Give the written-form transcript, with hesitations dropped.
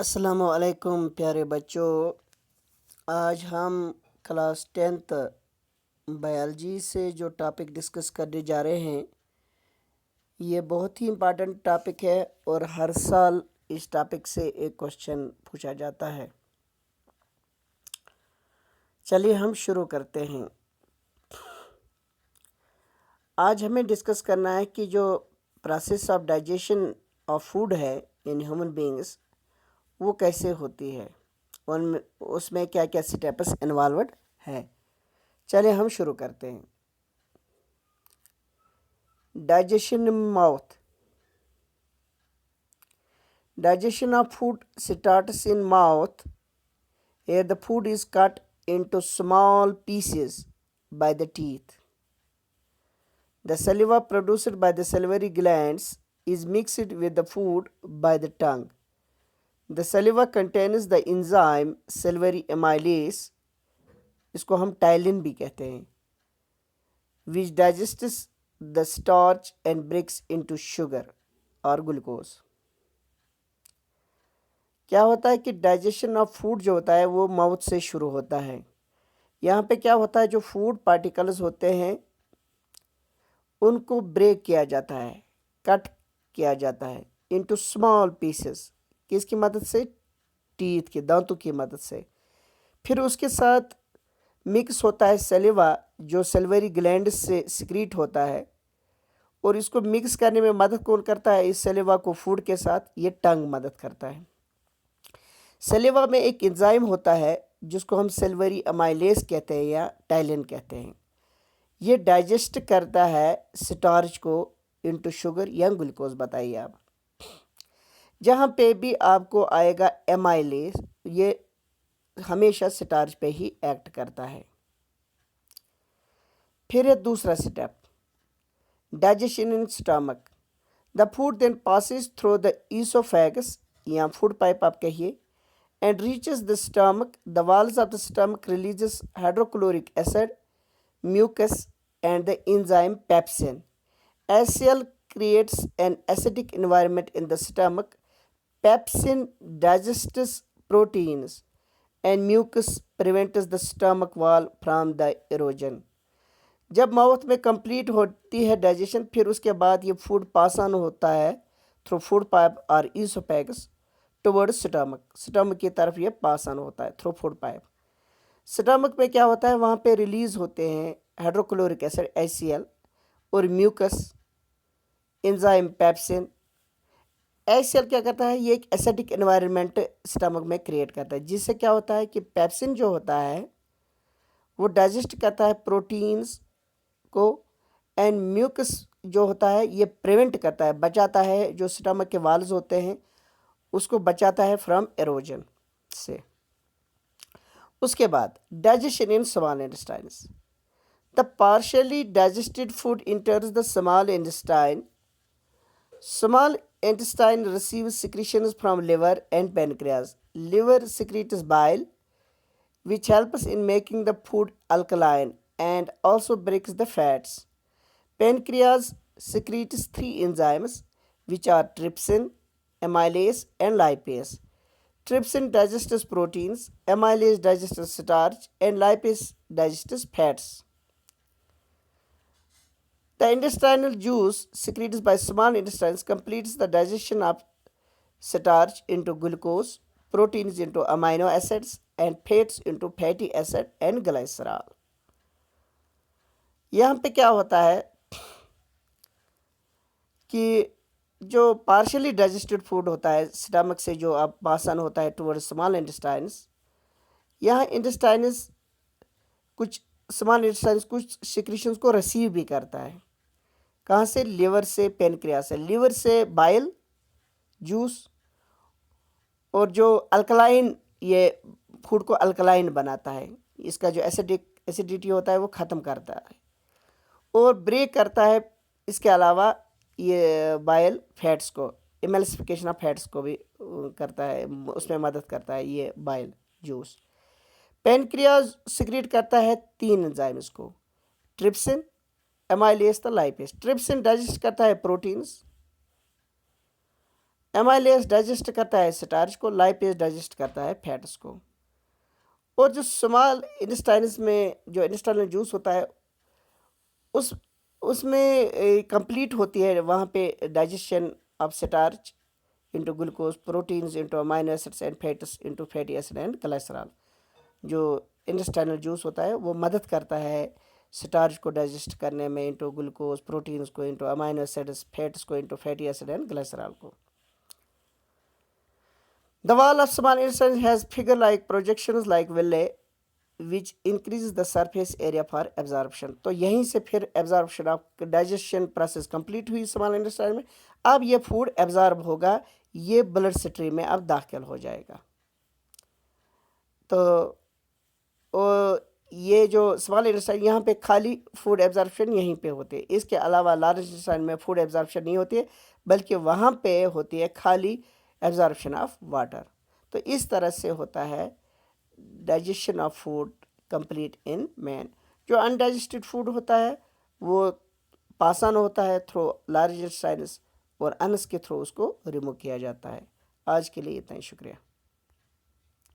अस्सलामुअलैकुम प्यारे बच्चों। आज हम क्लास 10th बायोलॉजी से जो टॉपिक डिस्कस करने जा रहे हैं, ये बहुत ही इम्पोर्टेंट टॉपिक है और हर साल इस टॉपिक से एक क्वेश्चन पूछा जाता है। चलिए हम शुरू करते हैं। आज हमें डिस्कस करना है कि जो process of digestion of food है इन ह्यूमन बींग्स, वो कैसे होती है, उनमें उसमें क्या क्या स्टेप्स इन्वॉल्वड है। चलिए हम शुरू करते हैं। Digestion in mouth. Digestion of food starts in mouth. Here the food is cut into small pieces by the teeth. The saliva produced by the salivary glands is mixed with the food by the tongue. The saliva contains the enzyme salivary amylase, इसको हम ptyalin भी कहते हैं, which digests the starch and breaks into sugar और glucose. क्या होता है कि डाइजेशन ऑफ फूड जो होता है वो माउथ से शुरू होता है। यहाँ पे क्या होता है, जो फूड पार्टिकल्स होते हैं उनको ब्रेक किया जाता है, कट किया जाता है इनटू स्मॉल पीसेस। किसकी मदद से? टीथ के, दांतों की मदद से। फिर उसके साथ मिक्स होता है सलिवा, जो सलिवरी ग्लैंड से सिक्रीट होता है, और इसको मिक्स करने में मदद कौन करता है? इस सलिवा को फूड के साथ ये टंग मदद करता है। सलिवा में एक एंजाइम होता है जिसको हम सलिवरी अमाइलेज कहते हैं या टाइलिन कहते हैं। ये डाइजेस्ट करता है स्टार्च को इनटू शुगर या ग्लूकोज। बताइए आप, जहाँ पे भी आपको आएगा एमाइलेज, ये हमेशा स्टार्च पे ही एक्ट करता है। फिर है दूसरा step, digestion in stomach. The food then passes through the oesophagus या फूड पाइप आप कहिए, and reaches the stomach. The walls of the stomach releases hydrochloric acid, mucus, and the enzyme pepsin. HCl creates an acidic environment in the stomach. Pepsin digests proteins, and mucus prevents the stomach wall from the erosion. जब mouth में complete होती है digestion, फिर उसके बाद ये food pass on होता है थ्रू फूड पाइप और ईसोफेगस टुवर्ड स्टमक। स्टमक की तरफ ये पास ऑन होता है थ्रू फूड पाइप। स्टमक में क्या होता है, वहाँ पे रिलीज होते हैं हाइड्रोक्लोरिक एसिड HCl और म्यूकस, एंजाइम पेप्सिन। HCl क्या करता है, ये एक एसिडिक एनवायरनमेंट स्टमक में क्रिएट करता है, जिससे क्या होता है कि पेप्सिन जो होता है वो डाइजेस्ट करता है प्रोटीन्स को, एंड म्यूकस जो होता है ये प्रिवेंट करता है, बचाता है, जो स्टमक के वाल्स होते हैं उसको बचाता है फ्रॉम एरोजन से। उसके बाद digestion in small intestines. The partially digested food इंटर्स the small intestine. Small intestine receives secretions from liver and pancreas. Liver secretes bile, which helps in making the food alkaline and also breaks the fats. Pancreas secretes three enzymes, which are trypsin, amylase, and lipase. Trypsin digests proteins, amylase digests starch, and lipase digests fats. The intestinal juice secreted by small intestines completes the digestion of starch into glucose, proteins into amino acids, and fats into fatty acid and glycerol. यहाँ पे क्या होता है कि जो partially digested food होता है stomach से, जो अब पासन होता है टुवर्ड स्मॉल इंटेस्टाइन्स, यहाँ इंटेस्टाइन्स कुछ स्मॉल इंटेस्टाइन्स कुछ सिक्रीशंस को रिसीव भी करता है। कहाँ से? लिवर से, पेनक्रियास से। लिवर से बाइल जूस, और जो अल्कलाइन, ये फूड को अल्कलाइन बनाता है, इसका जो एसिडिटी होता है वो ख़त्म करता है और ब्रेक करता है। इसके अलावा ये बाइल फैट्स को, इमल्सिफिकेशन ऑफ फैट्स को भी करता है, उसमें मदद करता है ये बाइल जूस। पेनक्रियाज सिक्रीट करता है तीन एंजाइम्स को, ट्रिप्सिन, एमाइलेज, तो लाइपेज। ट्रिप्सिन डाइजेस्ट करता है प्रोटीन्स, एमाइलेज डाइजेस्ट करता है स्टार्च को, लाइपेज डाइजेस्ट करता है फैट्स को। और जो स्मॉल इंटेस्टाइन्स में जो इंटेस्टाइनल जूस होता है उस उसमें कंप्लीट होती है वहाँ पे digestion of starch into glucose, proteins into amino acids and fats into fatty acid and cholesterol. जो इंटेस्टाइनल जूस होता है वो मदद करता है स्टार्च को डाइजेस्ट करने में, इंटू ग्लूकोज, प्रोटीन्स को इंटू अमाइनो एसिड्स, फैट्स को into fatty acid and cholesterol को। The wall of small intestine has figure-like projections like villi, which increases the surface area for absorption। तो यहीं से फिर absorption of digestion process complete हुई small intestine में। अब ये फूड एब्जॉर्ब होगा, ये ब्लड स्ट्रीम में अब दाखिल हो जाएगा। तो ये जो स्मॉल इंटेस्टाइन यहाँ पे खाली फूड एब्जॉर्प्शन यहीं पे होते हैं, इसके अलावा लार्ज इंटेस्टाइन में फूड एब्जॉर्प्शन नहीं होती है, बल्कि वहाँ पे होती है खाली एब्जॉर्प्शन ऑफ वाटर। तो इस तरह से होता है digestion of food complete in man. जो अनडाइजेस्टेड फूड होता है वो पासन होता है थ्रू लार्ज इंटेस्टाइन्स और अनस के थ्रू उसको रिमूव किया जाता है। आज के लिए इतना ही, शुक्रिया।